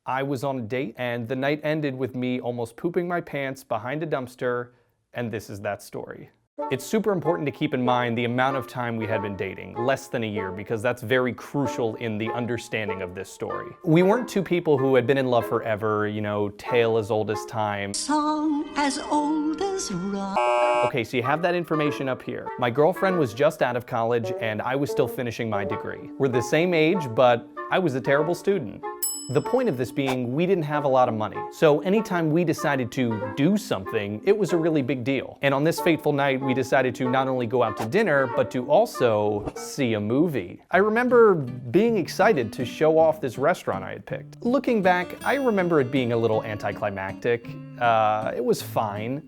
I was on a date, and the night ended with me almost pooping my pants behind a dumpster, and this is that story. It's super important to keep in mind the amount of time we had been dating, less than a year, because that's very crucial in the understanding of this story. We weren't two people who had been in love forever, you know, tale as old as time. Song as old as rock. Okay, so you have that information up here. My girlfriend was just out of college, and I was still finishing my degree. We're the same age, but I was a terrible student. The point of this being, we didn't have a lot of money. So anytime we decided to do something, it was a really big deal. And on this fateful night, we decided to not only go out to dinner, but to also see a movie. I remember being excited to show off this restaurant I had picked. Looking back, I remember it being a little anticlimactic. It was fine.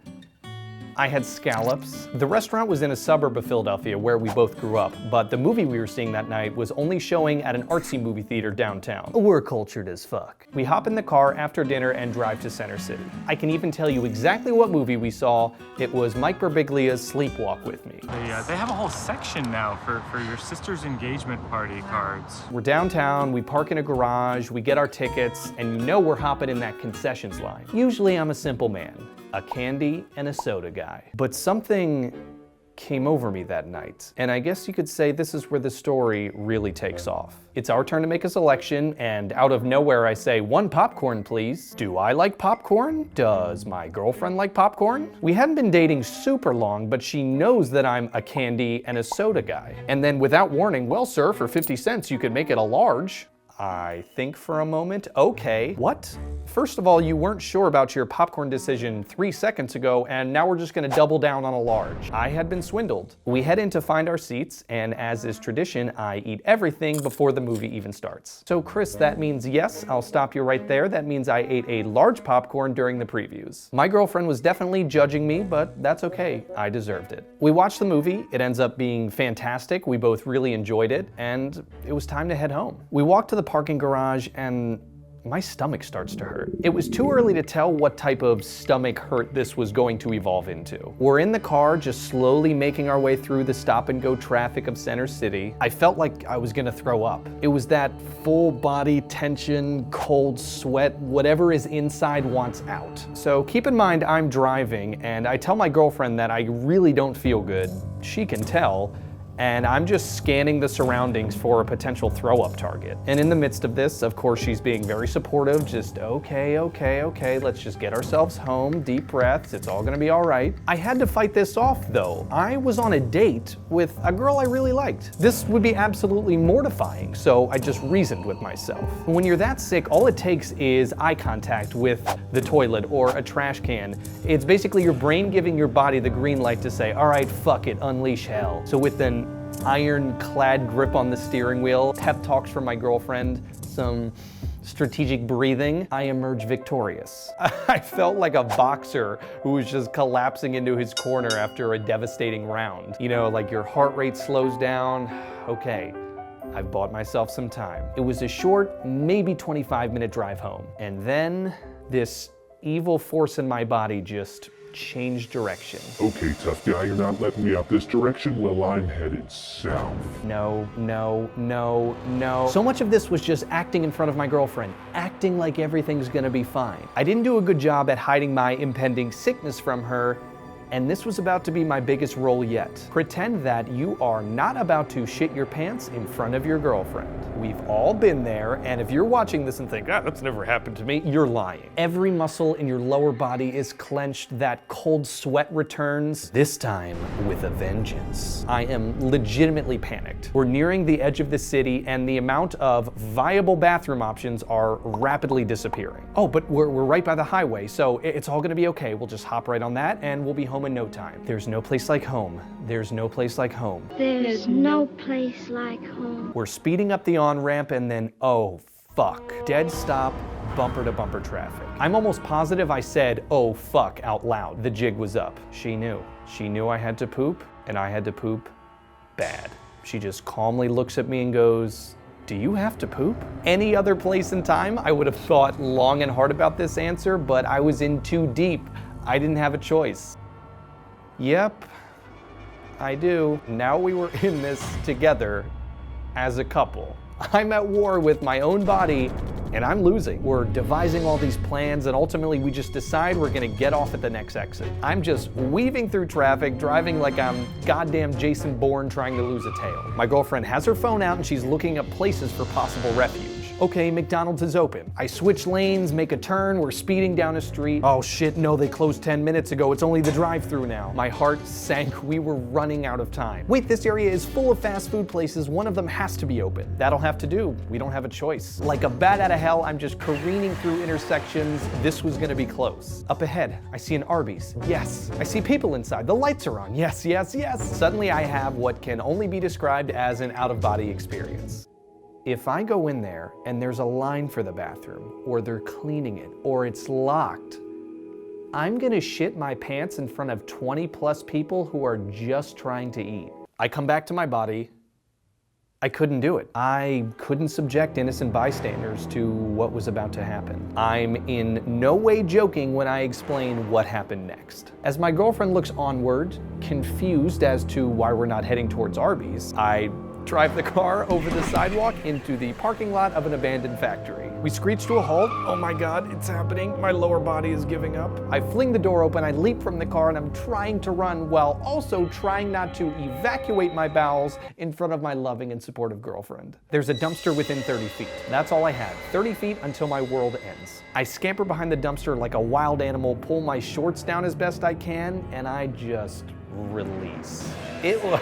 I had scallops. The restaurant was in a suburb of Philadelphia where we both grew up, but the movie we were seeing that night was only showing at an artsy movie theater downtown. We're cultured as fuck. We hop in the car after dinner and drive to Center City. I can even tell you exactly what movie we saw. It was Mike Birbiglia's Sleepwalk with Me. They have a whole section now for your sister's engagement party cards. We're downtown, we park in a garage, we get our tickets, and you know we're hopping in that concessions line. Usually I'm a simple man, a candy and a soda guy. But something came over me that night, and I guess you could say this is where the story really takes off. It's our turn to make a selection, and out of nowhere I say, 1 popcorn please. Do I like popcorn? Does my girlfriend like popcorn? We hadn't been dating super long, but she knows that I'm a candy and a soda guy. And then without warning, well sir, for 50 cents you could make it a large. I think for a moment, okay, what? First of all, you weren't sure about your popcorn decision 3 seconds ago, and now we're just gonna double down on a large. I had been swindled. We head in to find our seats, and as is tradition, I eat everything before the movie even starts. So Chris, that means yes, I'll stop you right there. That means I ate a large popcorn during the previews. My girlfriend was definitely judging me, but that's okay, I deserved it. We watched the movie, it ends up being fantastic, we both really enjoyed it, and it was time to head home. We walked to the parking garage, and my stomach starts to hurt. It was too early to tell what type of stomach hurt this was going to evolve into. We're in the car, just slowly making our way through the stop and go traffic of Center City. I felt like I was gonna throw up. It was that full body tension, cold sweat, whatever is inside wants out. So keep in mind I'm driving, and I tell my girlfriend that I really don't feel good. She can tell. And I'm just scanning the surroundings for a potential throw-up target. And in the midst of this, of course, she's being very supportive, just okay, let's just get ourselves home, deep breaths, it's all gonna be all right. I had to fight this off though. I was on a date with a girl I really liked. This would be absolutely mortifying, so I just reasoned with myself. When you're that sick, all it takes is eye contact with the toilet or a trash can. It's basically your brain giving your body the green light to say, all right, fuck it, unleash hell. So with an ironclad grip on the steering wheel, pep talks from my girlfriend, some strategic breathing, I emerge victorious. I felt like a boxer who was just collapsing into his corner after a devastating round. You know, like your heart rate slows down. Okay, I've bought myself some time. It was a short, maybe 25-minute drive home. And then this evil force in my body just changed direction. Okay, tough guy, you're not letting me out this direction? Well, I'm headed south. No. So much of this was just acting in front of my girlfriend, acting like everything's gonna be fine. I didn't do a good job at hiding my impending sickness from her, and this was about to be my biggest role yet. Pretend that you are not about to shit your pants in front of your girlfriend. We've all been there, and if you're watching this and think, that's never happened to me, you're lying. Every muscle in your lower body is clenched, that cold sweat returns, this time with a vengeance. I am legitimately panicked. We're nearing the edge of the city, and the amount of viable bathroom options are rapidly disappearing. Oh, but we're right by the highway, so it's all gonna be okay. We'll just hop right on that, and we'll be home in no time. There's no place like home. There's no place like home. There's no place like home. We're speeding up the on-ramp and then, oh fuck. Dead stop, bumper to bumper traffic. I'm almost positive I said, oh fuck, out loud. The jig was up. She knew. She knew I had to poop, and I had to poop bad. She just calmly looks at me and goes, do you have to poop? Any other place and time, I would have thought long and hard about this answer, but I was in too deep. I didn't have a choice. Yep, I do. Now we were in this together as a couple. I'm at war with my own body and I'm losing. We're devising all these plans, and ultimately we just decide we're gonna get off at the next exit. I'm just weaving through traffic, driving like I'm goddamn Jason Bourne trying to lose a tail. My girlfriend has her phone out and she's looking up places for possible refuge. Okay, McDonald's is open. I switch lanes, make a turn, we're speeding down a street. Oh shit, no, they closed 10 minutes ago. It's only the drive-thru now. My heart sank. We were running out of time. Wait, this area is full of fast food places. One of them has to be open. That'll have to do. We don't have a choice. Like a bat out of hell, I'm just careening through intersections. This was gonna be close. Up ahead, I see an Arby's. Yes. I see people inside. The lights are on. Yes, yes, yes. Suddenly I have what can only be described as an out-of-body experience. If I go in there and there's a line for the bathroom, or they're cleaning it, or it's locked, I'm gonna shit my pants in front of 20 plus people who are just trying to eat. I come back to my body. I couldn't do it. I couldn't subject innocent bystanders to what was about to happen. I'm in no way joking when I explain what happened next. As my girlfriend looks onward, confused as to why we're not heading towards Arby's, I drive the car over the sidewalk into the parking lot of an abandoned factory. We screech to a halt. Oh my God, it's happening. My lower body is giving up. I fling the door open, I leap from the car, and I'm trying to run while also trying not to evacuate my bowels in front of my loving and supportive girlfriend. There's a dumpster within 30 feet. That's all I had. 30 feet until my world ends. I scamper behind the dumpster like a wild animal, pull my shorts down as best I can, and I just release. It was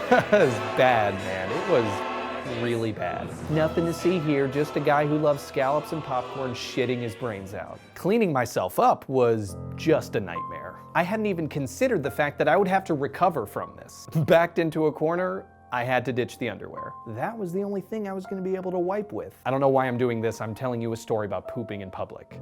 bad, man. It was really bad. Nothing to see here, just a guy who loves scallops and popcorn shitting his brains out. Cleaning myself up was just a nightmare. I hadn't even considered the fact that I would have to recover from this. Backed into a corner, I had to ditch the underwear. That was the only thing I was gonna be able to wipe with. I don't know why I'm doing this. I'm telling you a story about pooping in public.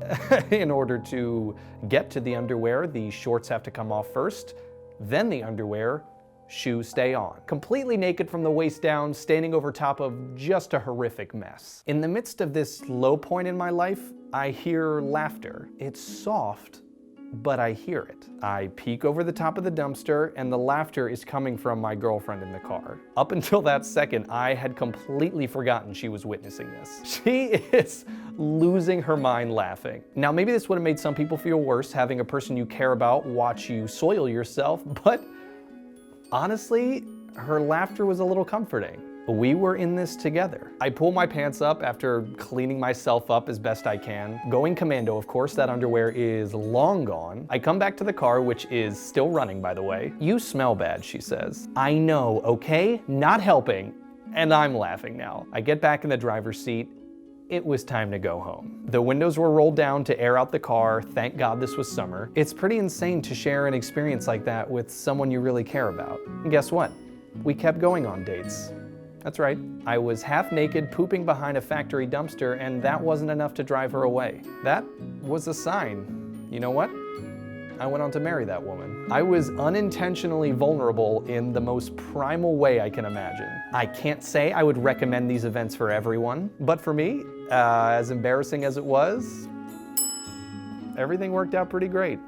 In order to get to the underwear, the shorts have to come off first, then the underwear, shoes stay on. Completely naked from the waist down, standing over top of just a horrific mess. In the midst of this low point in my life, I hear laughter. It's soft, but I hear it. I peek over the top of the dumpster, and the laughter is coming from my girlfriend in the car. Up until that second, I had completely forgotten she was witnessing this. She is losing her mind laughing. Now, maybe this would have made some people feel worse, having a person you care about watch you soil yourself, but honestly, her laughter was a little comforting. We were in this together. I pull my pants up after cleaning myself up as best I can. Going commando, of course, that underwear is long gone. I come back to the car, which is still running, by the way. You smell bad, she says. I know, okay? Not helping. And I'm laughing now. I get back in the driver's seat. It was time to go home. The windows were rolled down to air out the car. Thank God this was summer. It's pretty insane to share an experience like that with someone you really care about. And guess what? We kept going on dates. That's right. I was half naked, pooping behind a factory dumpster, and that wasn't enough to drive her away. That was a sign. You know what? I went on to marry that woman. I was unintentionally vulnerable in the most primal way I can imagine. I can't say I would recommend these events for everyone, but for me, as embarrassing as it was, everything worked out pretty great.